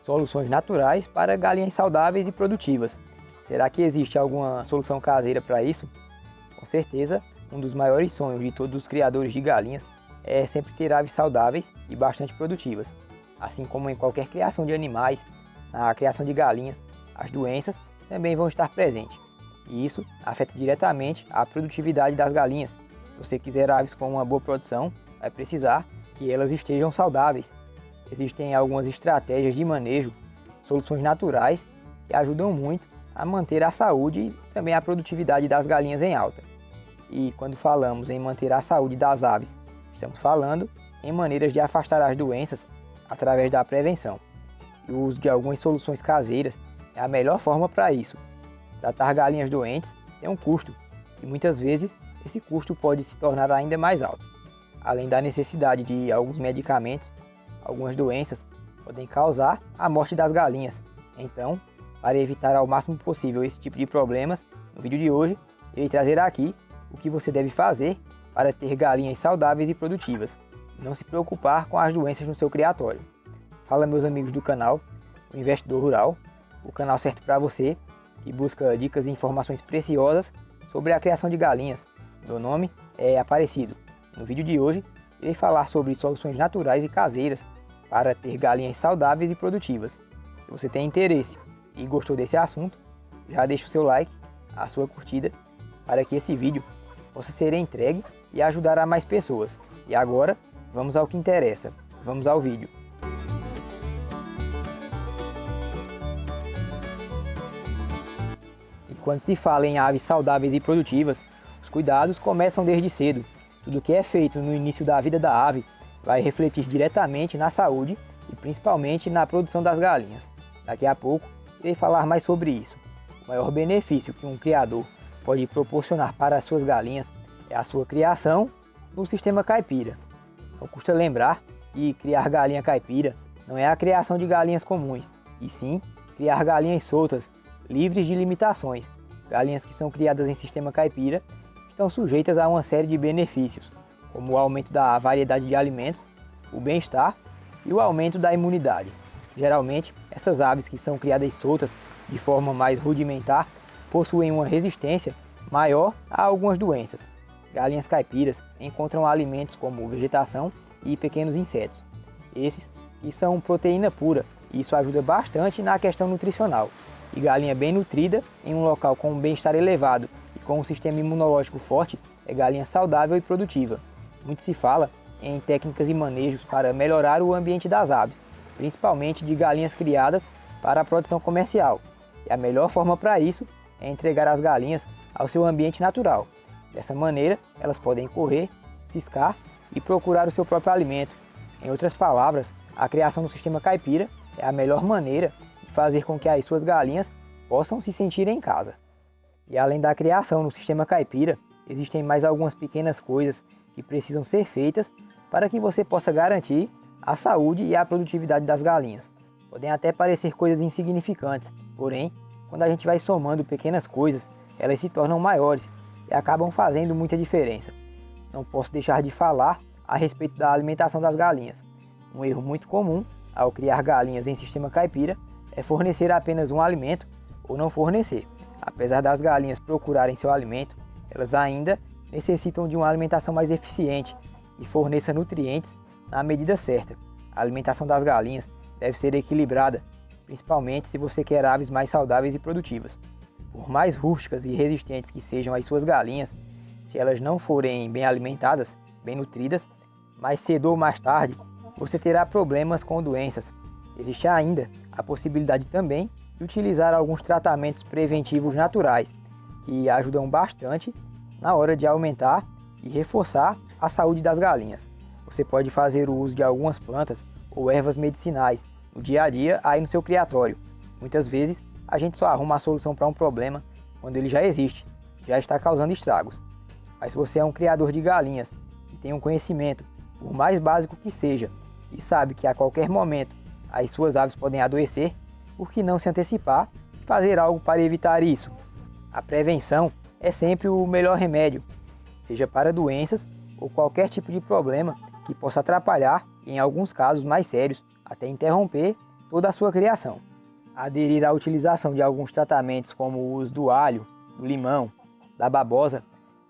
soluções naturais para galinhas saudáveis e produtivas. Será que existe alguma solução caseira para isso? Com certeza, um dos maiores sonhos de todos os criadores de galinhas é sempre ter aves saudáveis e bastante produtivas. Assim como em qualquer criação de animais, na criação de galinhas, as doenças também vão estar presentes. E isso afeta diretamente a produtividade das galinhas. Se você quiser aves com uma boa produção, vai precisar que elas estejam saudáveis. Existem algumas estratégias de manejo, soluções naturais que ajudam muito a manter a saúde e também a produtividade das galinhas em alta. E quando falamos em manter a saúde das aves, estamos falando em maneiras de afastar as doenças através da prevenção. E o uso de algumas soluções caseiras é a melhor forma para isso. Tratar galinhas doentes tem um custo e muitas vezes esse custo pode se tornar ainda mais alto. Além da necessidade de alguns medicamentos, algumas doenças podem causar a morte das galinhas. Então, para evitar ao máximo possível esse tipo de problemas, no vídeo de hoje, irei trazer aqui o que você deve fazer para ter galinhas saudáveis e produtivas, e não se preocupar com as doenças no seu criatório. Fala, meus amigos do canal, o Investidor Rural, o canal certo para você que busca dicas e informações preciosas sobre a criação de galinhas. Meu nome é Aparecido. No vídeo de hoje, irei falar sobre soluções naturais e caseiras para ter galinhas saudáveis e produtivas. Se você tem interesse e gostou desse assunto, já deixa o seu like, a sua curtida, para que esse vídeo possa ser entregue e ajudar a mais pessoas. E agora, vamos ao que interessa. Vamos ao vídeo. E quando se fala em aves saudáveis e produtivas, os cuidados começam desde cedo. Tudo que é feito no início da vida da ave vai refletir diretamente na saúde e principalmente na produção das galinhas. Daqui a pouco, irei falar mais sobre isso. O maior benefício que um criador pode proporcionar para as suas galinhas é a sua criação no sistema caipira. Não custa lembrar que criar galinha caipira não é a criação de galinhas comuns, e sim criar galinhas soltas, livres de limitações. Galinhas que são criadas em sistema caipira estão sujeitas a uma série de benefícios, como o aumento da variedade de alimentos, o bem-estar e o aumento da imunidade. Geralmente, essas aves que são criadas soltas de forma mais rudimentar possuem uma resistência maior a algumas doenças. Galinhas caipiras encontram alimentos como vegetação e pequenos insetos. Esses que são proteína pura, e isso ajuda bastante na questão nutricional. E galinha bem nutrida em um local com um bem-estar elevado e com um sistema imunológico forte é galinha saudável e produtiva. Muito se fala em técnicas e manejos para melhorar o ambiente das aves, principalmente de galinhas criadas para a produção comercial. E a melhor forma para isso é entregar as galinhas ao seu ambiente natural. Dessa maneira, elas podem correr, ciscar e procurar o seu próprio alimento. Em outras palavras, a criação no sistema caipira é a melhor maneira de fazer com que as suas galinhas possam se sentir em casa. E além da criação no sistema caipira, existem mais algumas pequenas coisas que precisam ser feitas para que você possa garantir a saúde e a produtividade das galinhas. Podem até parecer coisas insignificantes, porém, quando a gente vai somando pequenas coisas, elas se tornam maiores e acabam fazendo muita diferença. Não posso deixar de falar a respeito da alimentação das galinhas. Um erro muito comum ao criar galinhas em sistema caipira é fornecer apenas um alimento ou não fornecer. Apesar das galinhas procurarem seu alimento, elas ainda necessitam de uma alimentação mais eficiente e forneça nutrientes na medida certa. A alimentação das galinhas deve ser equilibrada, principalmente se você quer aves mais saudáveis e produtivas. Por mais rústicas e resistentes que sejam as suas galinhas, se elas não forem bem alimentadas, bem nutridas, mais cedo ou mais tarde, você terá problemas com doenças. Existe ainda a possibilidade também de utilizar alguns tratamentos preventivos naturais, que ajudam bastante na hora de aumentar e reforçar a saúde das galinhas. Você pode fazer o uso de algumas plantas ou ervas medicinais no dia a dia aí no seu criatório. Muitas vezes a gente só arruma a solução para um problema quando ele já existe, já está causando estragos. Mas se você é um criador de galinhas e tem um conhecimento, por mais básico que seja, e sabe que a qualquer momento as suas aves podem adoecer, por que não se antecipar e fazer algo para evitar isso? A prevenção é sempre o melhor remédio, seja para doenças ou qualquer tipo de problema que possa atrapalhar e, em alguns casos mais sérios, até interromper toda a sua criação. Aderir à utilização de alguns tratamentos como o uso do alho, do limão, da babosa,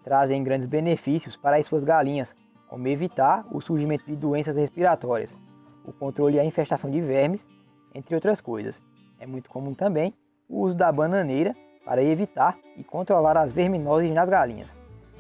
trazem grandes benefícios para as suas galinhas, como evitar o surgimento de doenças respiratórias, o controle e a infestação de vermes, entre outras coisas. É muito comum também o uso da bananeira para evitar e controlar as verminoses nas galinhas.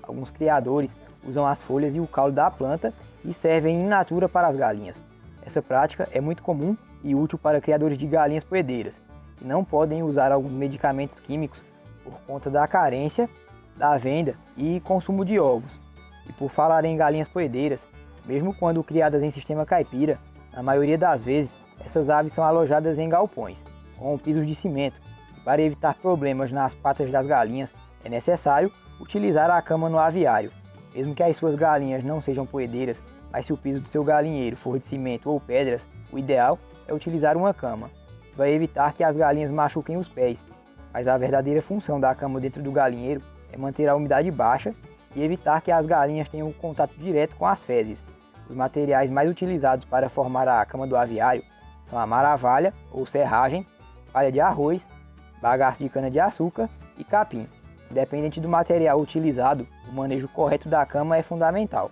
Alguns criadores usam as folhas e o caule da planta e servem in natura para as galinhas. Essa prática é muito comum e útil para criadores de galinhas poedeiras, que não podem usar alguns medicamentos químicos por conta da carência, da venda e consumo de ovos. E por falar em galinhas poedeiras, mesmo quando criadas em sistema caipira, na maioria das vezes essas aves são alojadas em galpões, com pisos de cimento. E para evitar problemas nas patas das galinhas, é necessário utilizar a cama no aviário. Mesmo que as suas galinhas não sejam poedeiras, mas se o piso do seu galinheiro for de cimento ou pedras, o ideal é utilizar uma cama. Isso vai evitar que as galinhas machuquem os pés, mas a verdadeira função da cama dentro do galinheiro é manter a umidade baixa e evitar que as galinhas tenham contato direto com as fezes. Os materiais mais utilizados para formar a cama do aviário são a maravalha ou serragem, palha de arroz, bagaço de cana-de-açúcar e capim. Independente do material utilizado, o manejo correto da cama é fundamental.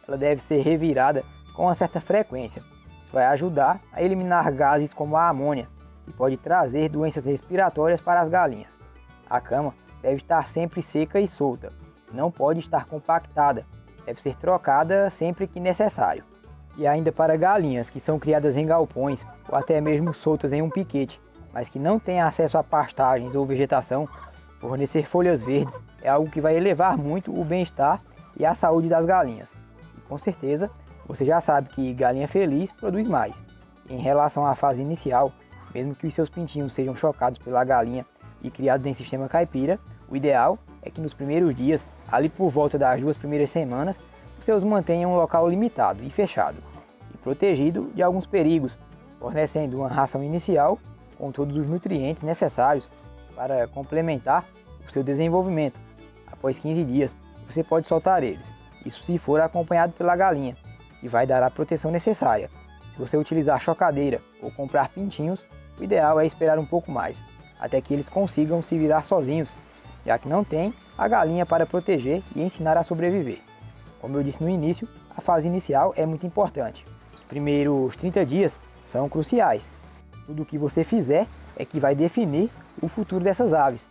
Ela deve ser revirada com uma certa frequência. Isso vai ajudar a eliminar gases como a amônia, que pode trazer doenças respiratórias para as galinhas. A cama deve estar sempre seca e solta. Não pode estar compactada, deve ser trocada sempre que necessário. E ainda para galinhas que são criadas em galpões ou até mesmo soltas em um piquete, mas que não têm acesso a pastagens ou vegetação, fornecer folhas verdes é algo que vai elevar muito o bem-estar e a saúde das galinhas. E com certeza, você já sabe que galinha feliz produz mais. Em relação à fase inicial, mesmo que os seus pintinhos sejam chocados pela galinha e criados em sistema caipira, o ideal é que nos primeiros dias, ali por volta das 2 primeiras semanas, você os mantenha em um local limitado e fechado, e protegido de alguns perigos, fornecendo uma ração inicial com todos os nutrientes necessários para complementar o seu desenvolvimento. Após 15 dias, você pode soltar eles, isso se for acompanhado pela galinha, que vai dar a proteção necessária. Se você utilizar chocadeira ou comprar pintinhos, o ideal é esperar um pouco mais, até que eles consigam se virar sozinhos, já que não tem a galinha para proteger e ensinar a sobreviver. Como eu disse no início, a fase inicial é muito importante. Os primeiros 30 dias são cruciais. Tudo o que você fizer é que vai definir o futuro dessas aves,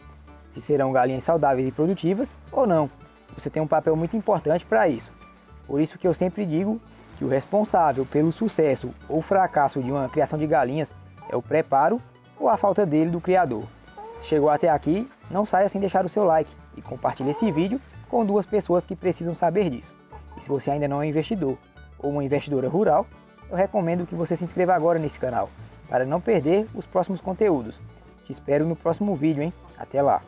se serão galinhas saudáveis e produtivas ou não. Você tem um papel muito importante para isso. Por isso que eu sempre digo que o responsável pelo sucesso ou fracasso de uma criação de galinhas é o preparo ou a falta dele do criador. Se chegou até aqui, não saia sem deixar o seu like e compartilhe esse vídeo com 2 pessoas que precisam saber disso. E se você ainda não é um investidor ou uma investidora rural, eu recomendo que você se inscreva agora nesse canal, para não perder os próximos conteúdos. Te espero no próximo vídeo, hein? Até lá!